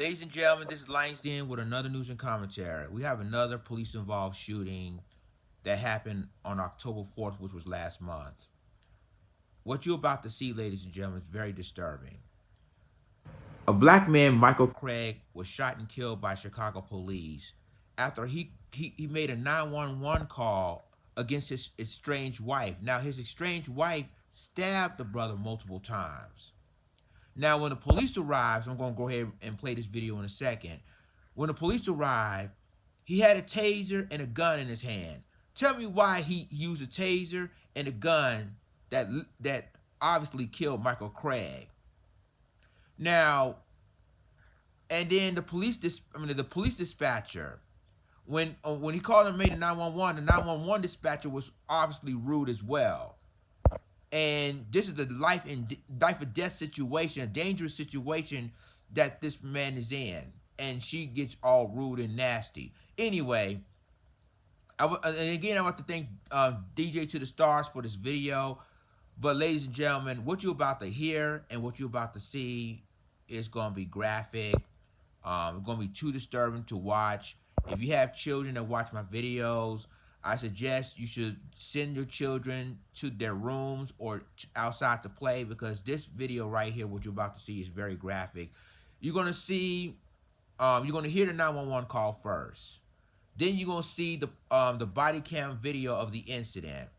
Ladies and gentlemen, this is Langston with another news and commentary. We have another police-involved shooting that happened on October 4th, which was last month. What you're about to see, ladies and gentlemen, is very disturbing. A black man, Michael Craig, was shot and killed by Chicago police after he made a 911 call against his estranged wife. Now, his estranged wife stabbed the brother multiple times. Now, when the police arrived, I'm going to go ahead and play this video in a second. When the police arrived, he had a taser and a gun in his hand. Tell me why he used a taser and a gun that obviously killed Michael Craig. Now, and then the police dispatcher, when he called and made a 911, the 911 dispatcher was obviously rude as well. And this is a life or death situation, a dangerous situation that this man is in. And she gets all rude and nasty. Anyway, and again, I want to thank DJ to the Stars for this video. But ladies and gentlemen, what you're about to hear and what you're about to see is going to be graphic. It's going to be too disturbing to watch. If you have children that watch my videos, I suggest you should send your children to their rooms or outside to play, because this video right here, what you're about to see, is very graphic. You're going to see, you're going to hear the 911 call first. Then you're going to see the body cam video of the incident.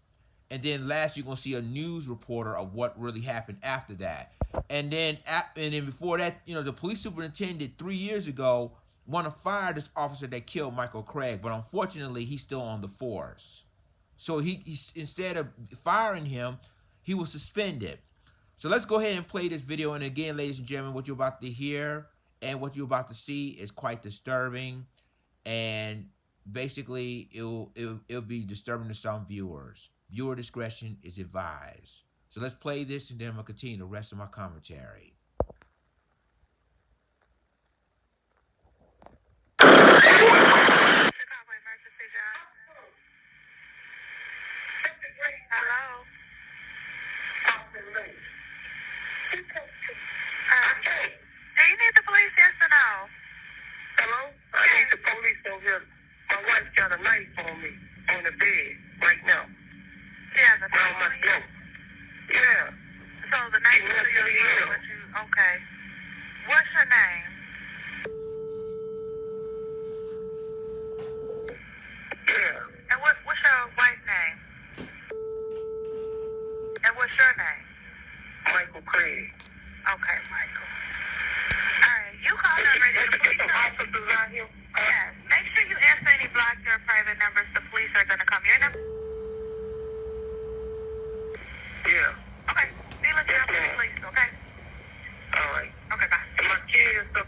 And then last, you're going to see a news reporter of what really happened after that. And then before that, the police superintendent 3 years ago want to fire this officer that killed Michael Craig, but unfortunately, he's still on the force. So he instead of firing him, he was suspended. So let's go ahead and play this video. And again, ladies and gentlemen, what you're about to hear and what you're about to see is quite disturbing. And basically, it'll be disturbing to some viewers. Viewer discretion is advised. So let's play this, and then I'm going to continue the rest of my commentary. Hello. Do you need the police, yes or no? Hello? I need the police over here. My wife got a knife on me on the bed right now. She has a Around my knife. throat. Yeah. So the knife is to your throat, but you, okay. What's your name? Yeah. And what's your wife's name? And what's your name? Michael Craig. Okay, Michael. Alright, you called already. The police Some are... officers out here. Yes. Make sure you answer any blocked or private numbers. The police are going to come. Your number... Yeah. Okay. Be looking out for the police, okay? All right. Okay, bye. And my kid and stuff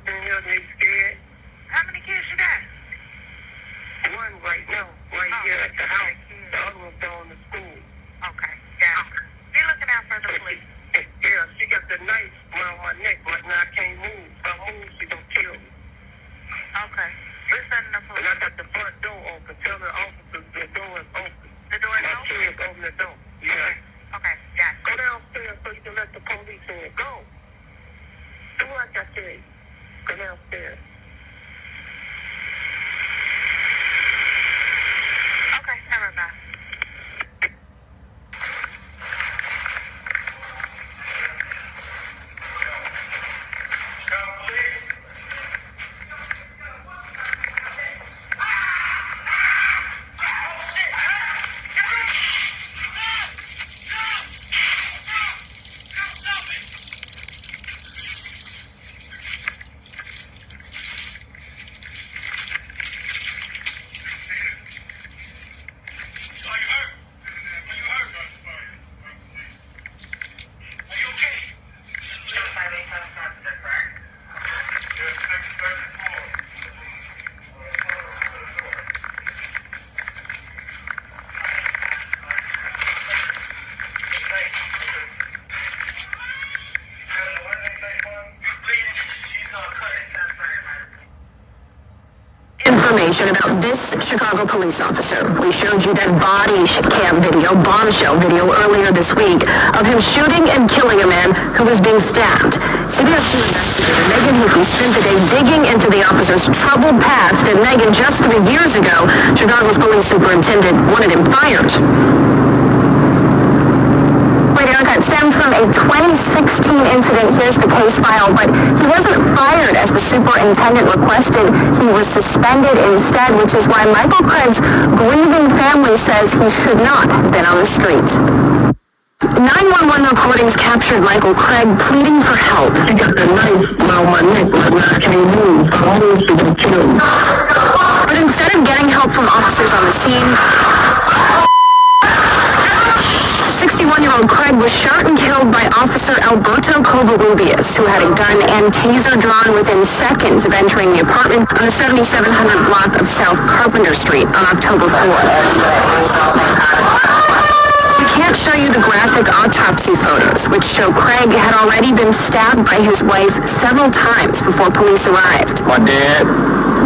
information about this Chicago police officer. We showed you that body cam video, bombshell video earlier this week of him shooting and killing a man who was being stabbed. CBS 2 investigator Megan Hickey spent the day digging into the officer's troubled past, and Megan, just 3 years ago, Chicago's police superintendent wanted him fired. It stemmed from a 2016 incident. Here's the case file, but he wasn't fired as the superintendent requested. He was suspended instead, which is why Michael Craig's grieving family says he should not have been on the street. 911 recordings captured Michael Craig pleading for help. He got the knife around my neck right now. I can't move. I'm almost to get killed. But instead of getting help from officers on the scene, 61-year-old Craig was shot and killed by Officer Alberto Covarrubias, who had a gun and taser drawn within seconds of entering the apartment on the 7700 block of South Carpenter Street on October 4th. We can't show you the graphic autopsy photos, which show Craig had already been stabbed by his wife several times before police arrived. My dad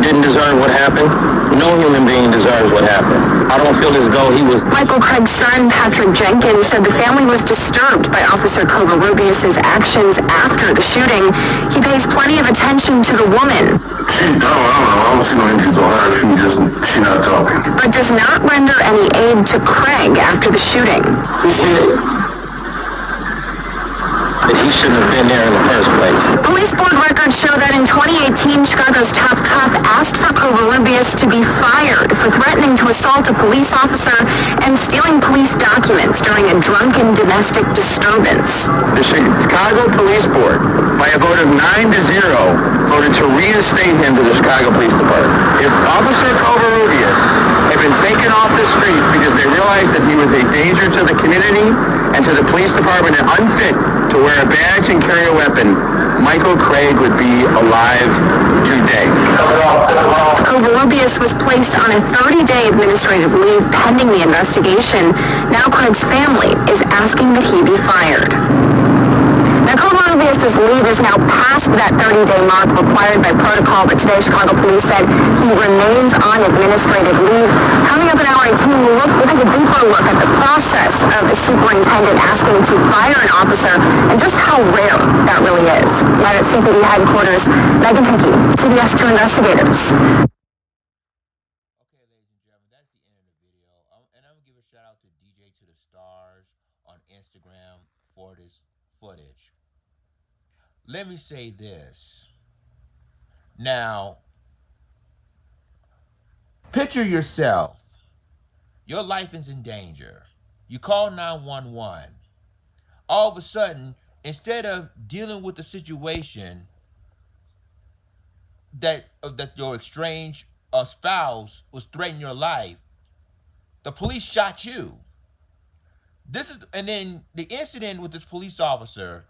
didn't deserve what happened. No human being deserves what happened. I don't feel as though he was... Michael Craig's son, Patrick Jenkins, said the family was disturbed by Officer Covarrubias' actions after the shooting. He pays plenty of attention to the woman. I don't know. I don't see no injuries on her. She not talking. But does not render any aid to Craig after the shooting. He said that he shouldn't have been there in the first place. Police board records show that in 2018, Chicago's top cop asked for Covarrubias to be fired for threatening to assault a police officer and stealing police documents during a drunken domestic disturbance. The Chicago Police Board, by a vote of 9-0, voted to reinstate him to the Chicago Police Department. If Officer Covarrubias had been taken off the street because they realized that he was a danger to the community and to the police department and unfit to wear a badge and carry a weapon, Michael Craig would be alive today. Covarrubias was placed on a 30-day administrative leave pending the investigation. Now Craig's family is asking that he be fired. Now, Covarrubias' leave is now past that 30-day mark required by protocol, but today Chicago police said he remains on administrative leave. Coming up in hour 18, we'll take a deeper look at the process of a superintendent asking to fire an officer and just how rare that really is. Live at CPD headquarters, Megan Hickey, CBS 2 Investigators. Okay, ladies and gentlemen, that's the end of the video. And I'm going to give a shout out to DJ to the Stars on Instagram for this footage. Let me say this. Now, picture yourself. Your life is in danger. You call 911. All of a sudden, instead of dealing with the situation that your estranged spouse was threatening your life, the police shot you. And then the incident with this police officer,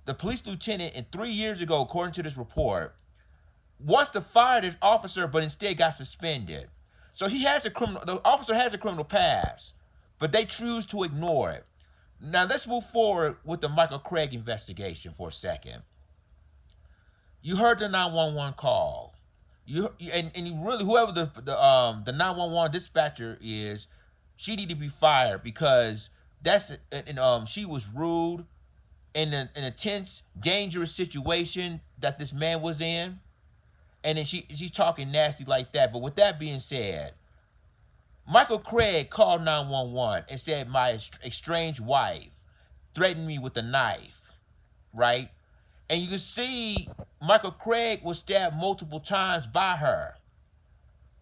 the police lieutenant, and 3 years ago, according to this report, wants to fire this officer, but instead got suspended. So the officer has a criminal past, but they choose to ignore it. Now let's move forward with the Michael Craig investigation for a second. You heard the 911 call. You really, whoever the 911 dispatcher is, she need to be fired because she was rude in a tense, dangerous situation that this man was in, and then she's talking nasty like that. But with that being said, Michael Craig called 911 and said my estranged wife threatened me with a knife, right? And you can see Michael Craig was stabbed multiple times by her.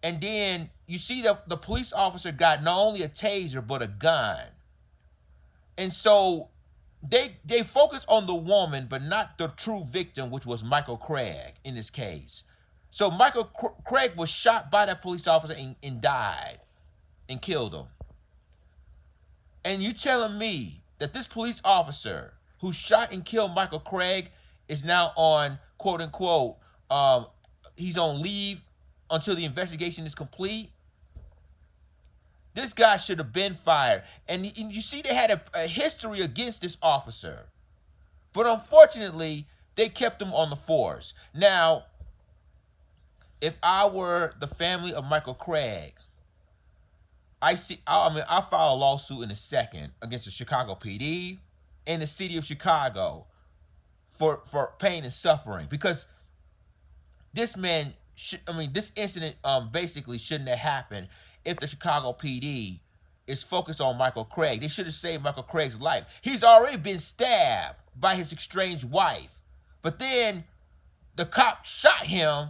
And then you see the police officer got not only a taser, but a gun. And so they focus on the woman, but not the true victim, which was Michael Craig in this case. So Michael Craig was shot by that police officer and died and killed him. And you telling me that this police officer who shot and killed Michael Craig is now on, quote unquote, he's on leave until the investigation is complete? This guy should have been fired. And you see they had a history against this officer. But unfortunately, they kept him on the force. Now, If I were the family of Michael Craig, I file a lawsuit in a second against the Chicago PD and the city of Chicago for pain and suffering, because this man this incident basically shouldn't have happened. If the Chicago PD is focused on Michael Craig, they should have saved Michael Craig's life. He's already been stabbed by his estranged wife, but then the cop shot him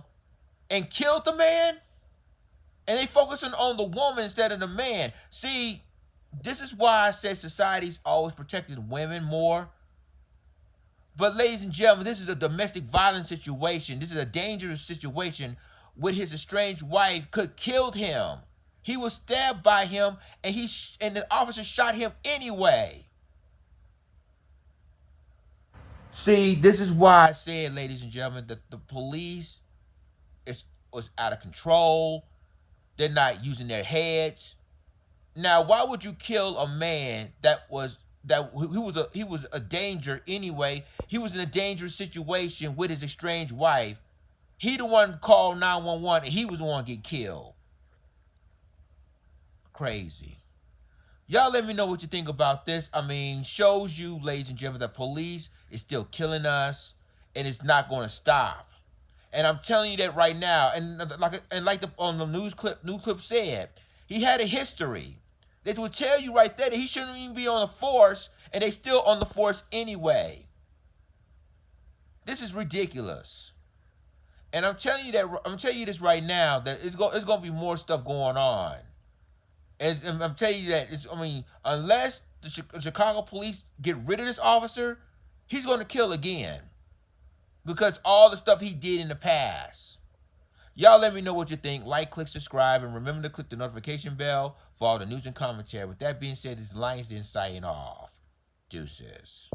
and killed the man, and they focusing on the woman instead of the man. See, this is why I say society's always protecting women more. But ladies and gentlemen, this is a domestic violence situation. This is a dangerous situation with his estranged wife could killed him. He was stabbed by him, and and the officer shot him anyway. See, this is why I said, ladies and gentlemen, that the police was out of control. They're not using their heads. Now, why would you kill a man he was a danger anyway? He was in a dangerous situation with his estranged wife. He the one called 911, and he was the one to get killed. Crazy. Y'all let me know what you think about this. I mean, shows you, ladies and gentlemen, that police is still killing us, and it's not going to stop. And I'm telling you that right now. And like on the news clip said, he had a history. They would tell you right there that he shouldn't even be on the force, and they still on the force anyway. This is ridiculous. And I'm telling you this right now, that it's going to be more stuff going on. And I'm telling you that unless the Chicago police get rid of this officer, he's going to kill again, because all the stuff he did in the past. Y'all let me know what you think. Like, click, subscribe, and remember to click the notification bell for all the news and commentary. With that being said, this is Lions Den signing off. Deuces.